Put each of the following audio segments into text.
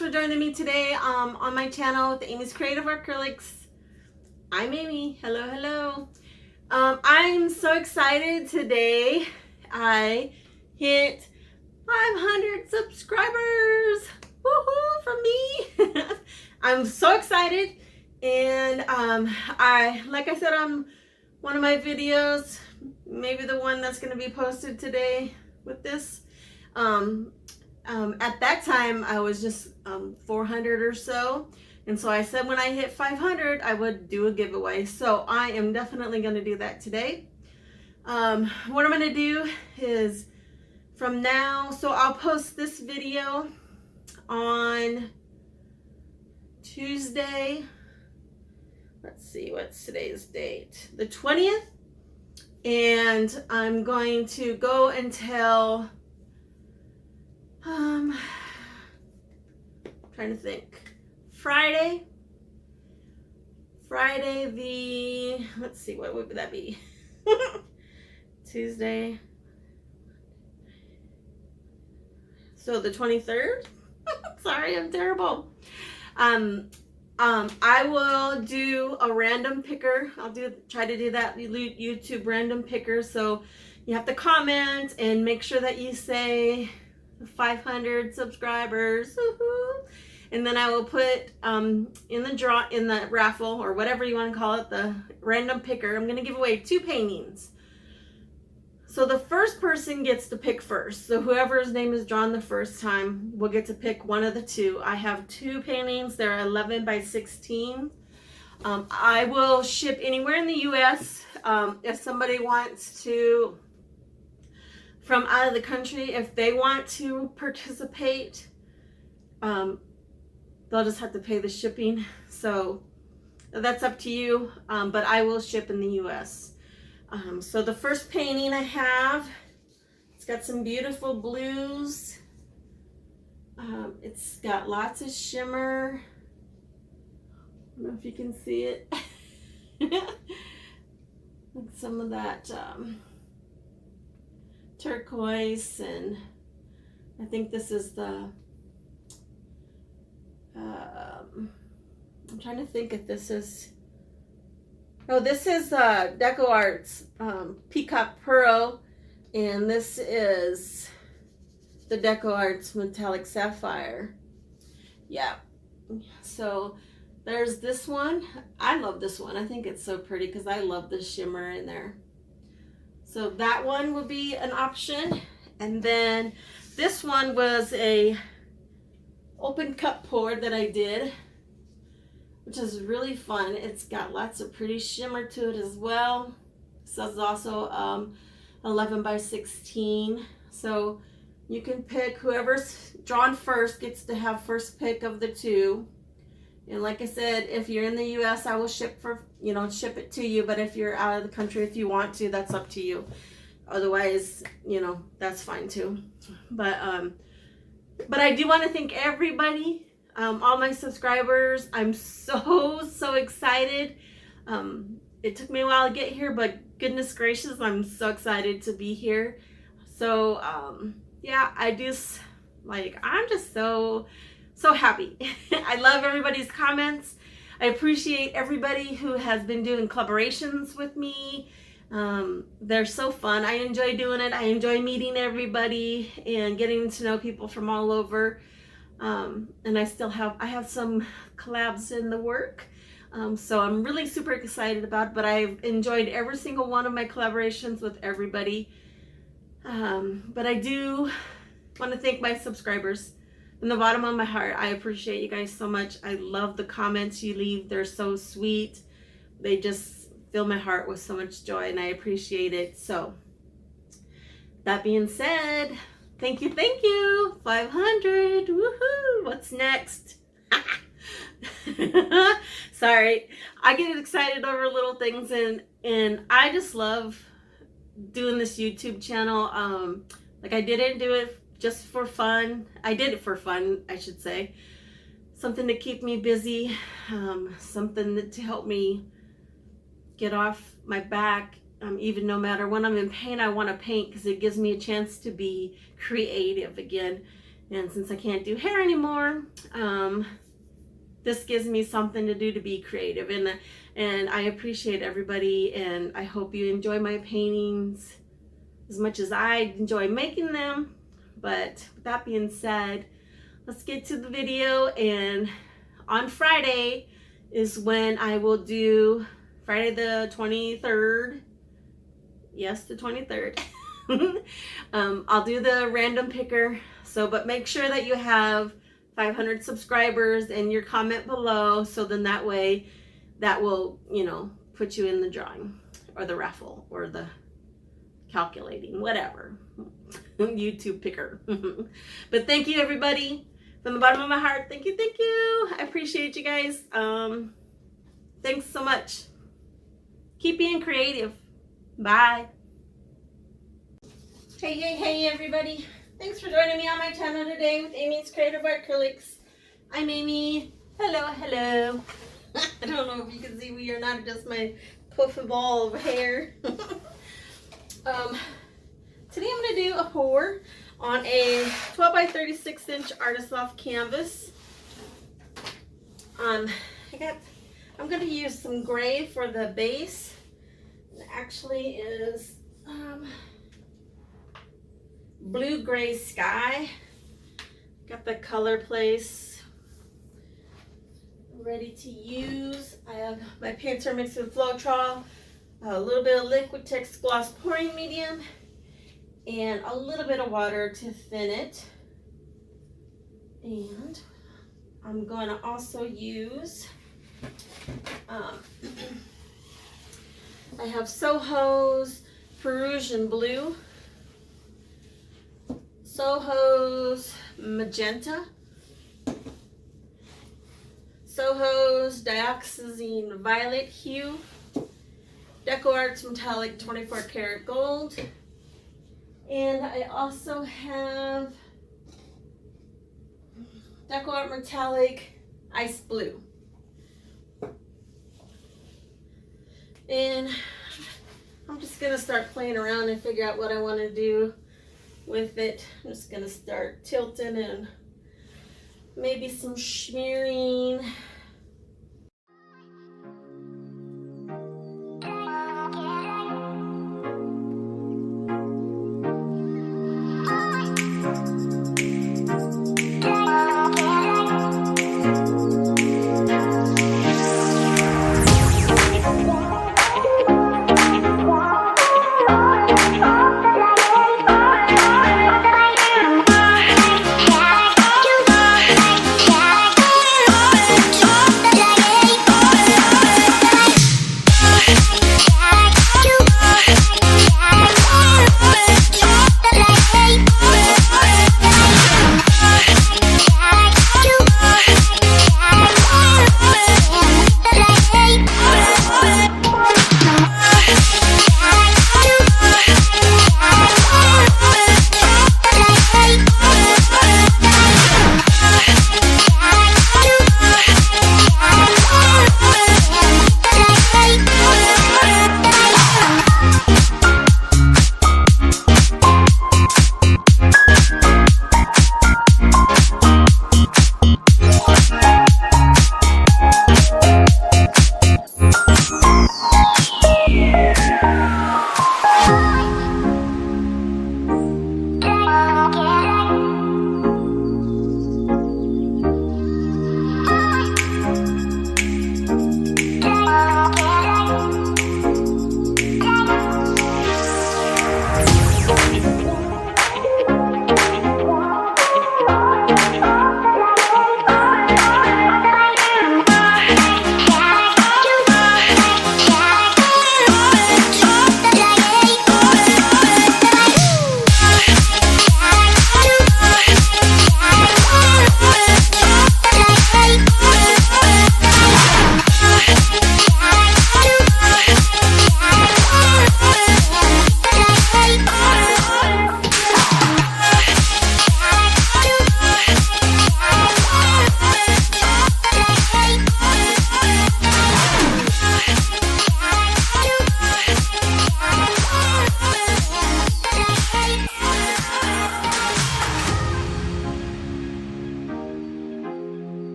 for joining me today on my channel with Amy's Creative Acrylics. I'm Amy. Hello, hello. I'm so excited today. I hit 500 subscribers. Woohoo for me. I'm so excited. And like I said on one of my videos, maybe the one that's going to be posted today with this, at that time I was just 400 or so, and so I said when I hit 500 I would do a giveaway. So I am definitely going to do that today. What I'm going to do is from now, so I'll post this video on Tuesday. Let's see, what's today's date? The 20th. And I'm going to go until trying to think, Friday the, let's see, what would that be? Tuesday, so the 23rd. Sorry, I'm terrible. I will do a random picker. I'll try to do that YouTube random picker. So you have to comment and make sure that you say 500 subscribers. And then I will put in the raffle, or whatever you want to call it, the random picker, I'm going to give away 2 paintings. So the first person gets to pick first. So whoever's name is drawn the first time will get to pick one of the 2. I have 2 paintings. They're 11 by 16. I will ship anywhere in the U.S. If somebody wants to, from out of the country, if they want to participate, they'll just have to pay the shipping. So that's up to you, but I will ship in the U.S. So the first painting I have, it's got some beautiful blues. It's got lots of shimmer. I don't know if you can see it. Some of that turquoise, and I think this is the, I'm trying to think if this is, oh, this is Decoart's Peacock Pearl, and this is the Decoart's Metallic Sapphire. Yeah, so there's this one. I love this one. I think it's so pretty because I love the shimmer in there. So that one will be an option. And then this one was a open cup pour that I did, which is really fun. It's got lots of pretty shimmer to it as well. So it's also 11 by 16. So you can pick, whoever's drawn first gets to have first pick of the 2. And like I said, if you're in the U.S., I will ship it to you. But if you're out of the country, if you want to, that's up to you. Otherwise, that's fine too. But I do want to thank everybody. All my subscribers. I'm so excited. It took me a while to get here, but goodness gracious, I'm so excited to be here. So yeah, I'm just so happy. I love everybody's comments. I appreciate everybody who has been doing collaborations with me. They're so fun. I enjoy doing it. I enjoy meeting everybody and getting to know people from all over. And I have some collabs in the work. So I'm really super excited about it, but I've enjoyed every single one of my collaborations with everybody. But I do want to thank my subscribers from the bottom of my heart. I appreciate you guys so much. I love the comments you leave. They're so sweet. They just fill my heart with so much joy, and I appreciate it. So that being said, thank you, 500, woohoo, what's next? Sorry, I get excited over little things, and I just love doing this YouTube channel. Like, I didn't do it just for fun. I did it for fun, I should say. Something to keep me busy, something to help me get off my back. Even no matter when I'm in pain, I want to paint because it gives me a chance to be creative again. And since I can't do hair anymore, this gives me something to do to be creative. And I appreciate everybody, and I hope you enjoy my paintings as much as I enjoy making them. But with that being said, let's get to the video. And on Friday is when I will do Friday the 23rd. Yes, the 23rd. I'll do the random picker. So, but make sure that you have 500 subscribers and your comment below, so then that way that will, you know, put you in the drawing or the raffle or the calculating, whatever. YouTube picker. But thank you, everybody, from the bottom of my heart. Thank you, thank you. I appreciate you guys. Thanks so much. Keep being creative. Bye. Hey everybody. Thanks for joining me on my channel today with Amy's Creative Acrylics. I'm Amy. Hello. I don't know if you can see me or not, just my puffy ball of hair. Today I'm going to do a pour on a 12 by 36 inch artist loft canvas. I'm going to use some gray for the base. It actually is blue gray sky. Got the color place ready to use. I have my paints are mixed with Floetrol, a little bit of Liquitex gloss pouring medium, and a little bit of water to thin it. And I'm going to also use I have SoHo's Prussian blue, SoHo's Magenta, SoHo's Dioxazine violet hue, Decoart's metallic 24 karat gold, and I also have Decoart metallic ice blue. And I'm just gonna start playing around and figure out what I want to do with it. I'm just gonna start tilting and maybe some shmearing.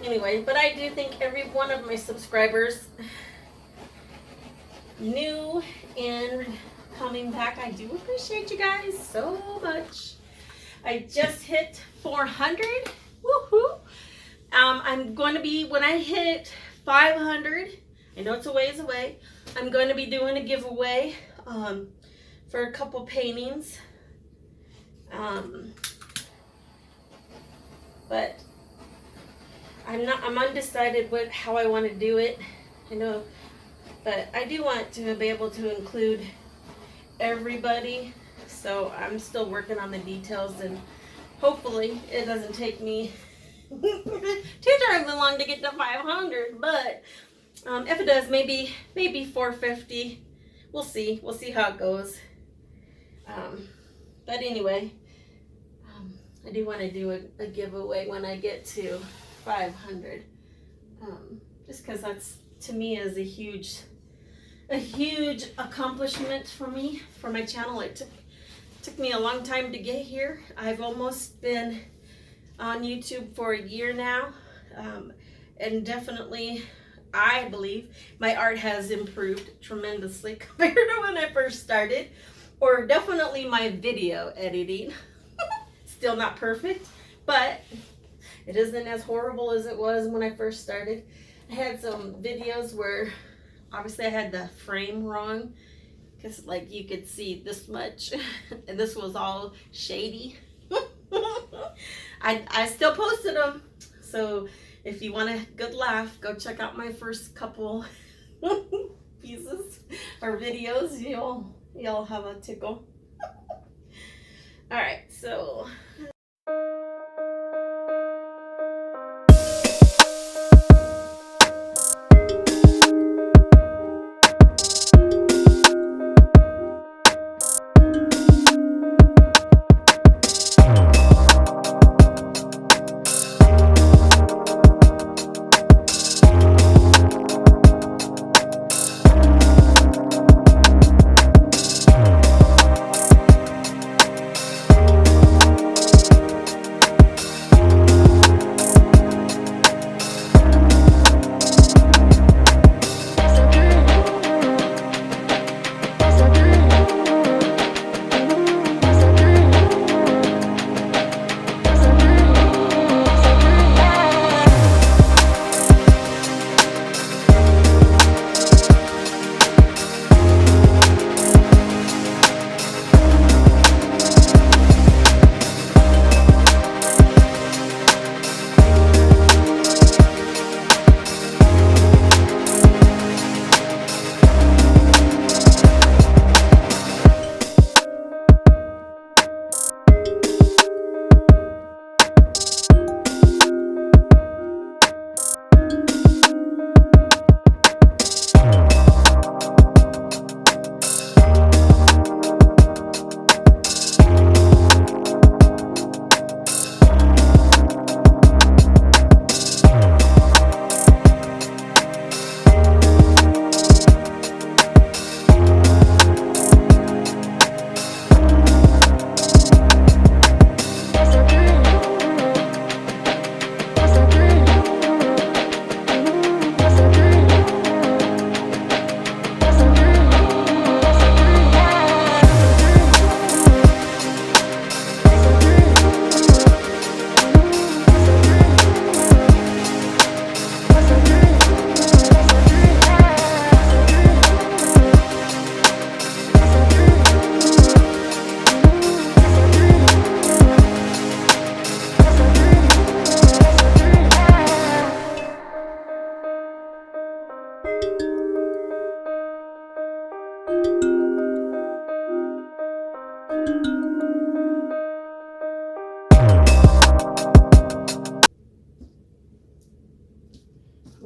Anyway, but I do thank every one of my subscribers, new and coming back. I do appreciate you guys so much. I just hit 400. Woohoo! I'm going to be, when I hit 500, I know it's a ways away, I'm going to be doing a giveaway for a couple paintings. But I'm undecided how I want to do it. I know, but I do want to be able to include everybody. So I'm still working on the details, and hopefully it doesn't take me too terribly long to get to 500. But if it does, maybe 450. We'll see. We'll see how it goes. But anyway, I do want to do a giveaway when I get to 500. Just because that's, to me, is a huge accomplishment for me, for my channel. It took me a long time to get here. I've almost been on YouTube for a year now, and definitely I believe my art has improved tremendously compared to when I first started, or definitely my video editing. Still not perfect, but it isn't as horrible as it was when I first started. I had some videos where obviously I had the frame wrong, because like you could see this much and this was all shady. I still posted them, so if you want a good laugh, go check out my first couple pieces or videos. You'll have a tickle. All right, so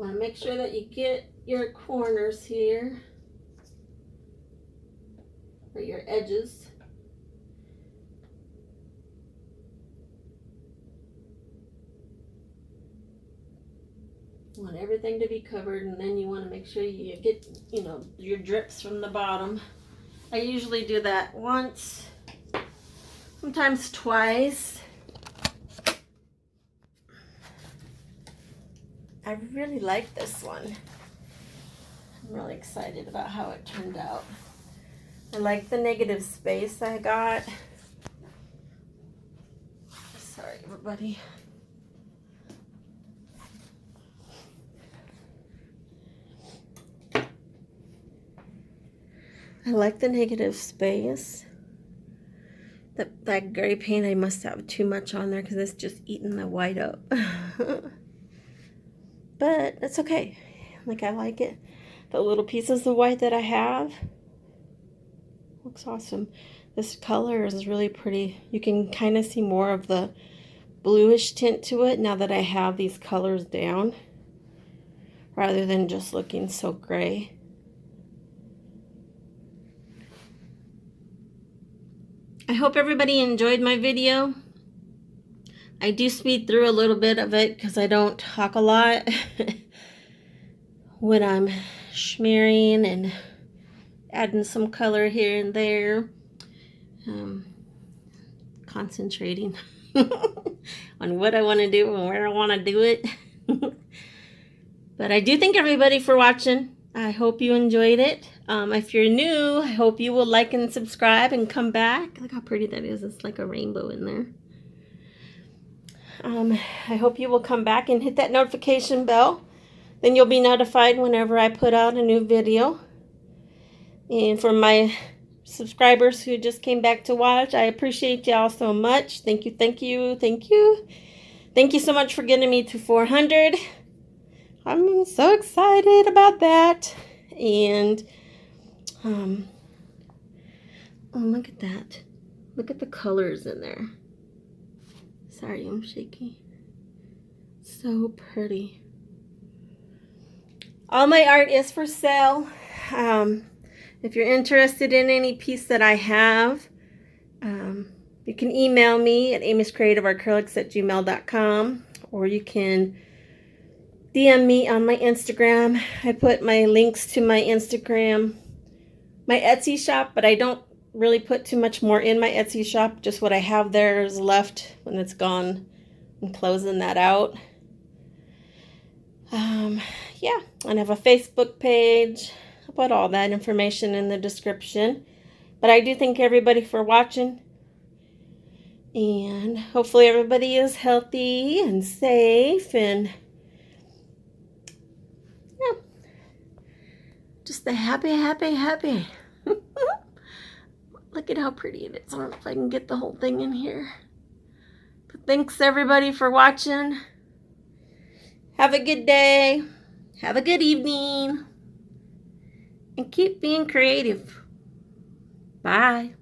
want to make sure that you get your corners here, or your edges. You want everything to be covered, and then you want to make sure you get, your drips from the bottom. I usually do that once, sometimes twice. I really like this one. I'm really excited about how it turned out. I like the negative space I got. Sorry, everybody. I like the negative space. That gray paint, I must have too much on there because it's just eating the white up. But that's okay. Like, I like it. The little pieces of white that I have looks awesome. This color is really pretty. You can kind of see more of the bluish tint to it now that I have these colors down, rather than just looking so gray. I hope everybody enjoyed my video. I do speed through a little bit of it because I don't talk a lot when I'm smearing and adding some color here and there. Concentrating on what I want to do and where I want to do it. But I do thank everybody for watching. I hope you enjoyed it. If you're new, I hope you will like and subscribe and come back. Look how pretty that is. It's like a rainbow in there. I hope you will come back and hit that notification bell. Then you'll be notified whenever I put out a new video. And for my subscribers who just came back to watch, I appreciate y'all so much. Thank you, thank you, thank you. Thank you so much for getting me to 400. I'm so excited about that. And oh, look at that. Look at the colors in there. Sorry, I'm shaky. So pretty. All my art is for sale. If you're interested in any piece that I have, you can email me at amyscreativeacrylics@gmail.com, or you can DM me on my Instagram. I put my links to my Instagram, my Etsy shop, but I don't really put too much more in my Etsy shop. Just what I have there is left. When it's gone, I'm closing that out. Yeah, and I have a Facebook page. I'll put all that information in the description. But I do thank everybody for watching. And hopefully everybody is healthy and safe, and yeah, just a happy. Look at how pretty it is. I don't know if I can get the whole thing in here. But thanks everybody for watching. Have a good day. Have a good evening. And keep being creative. Bye.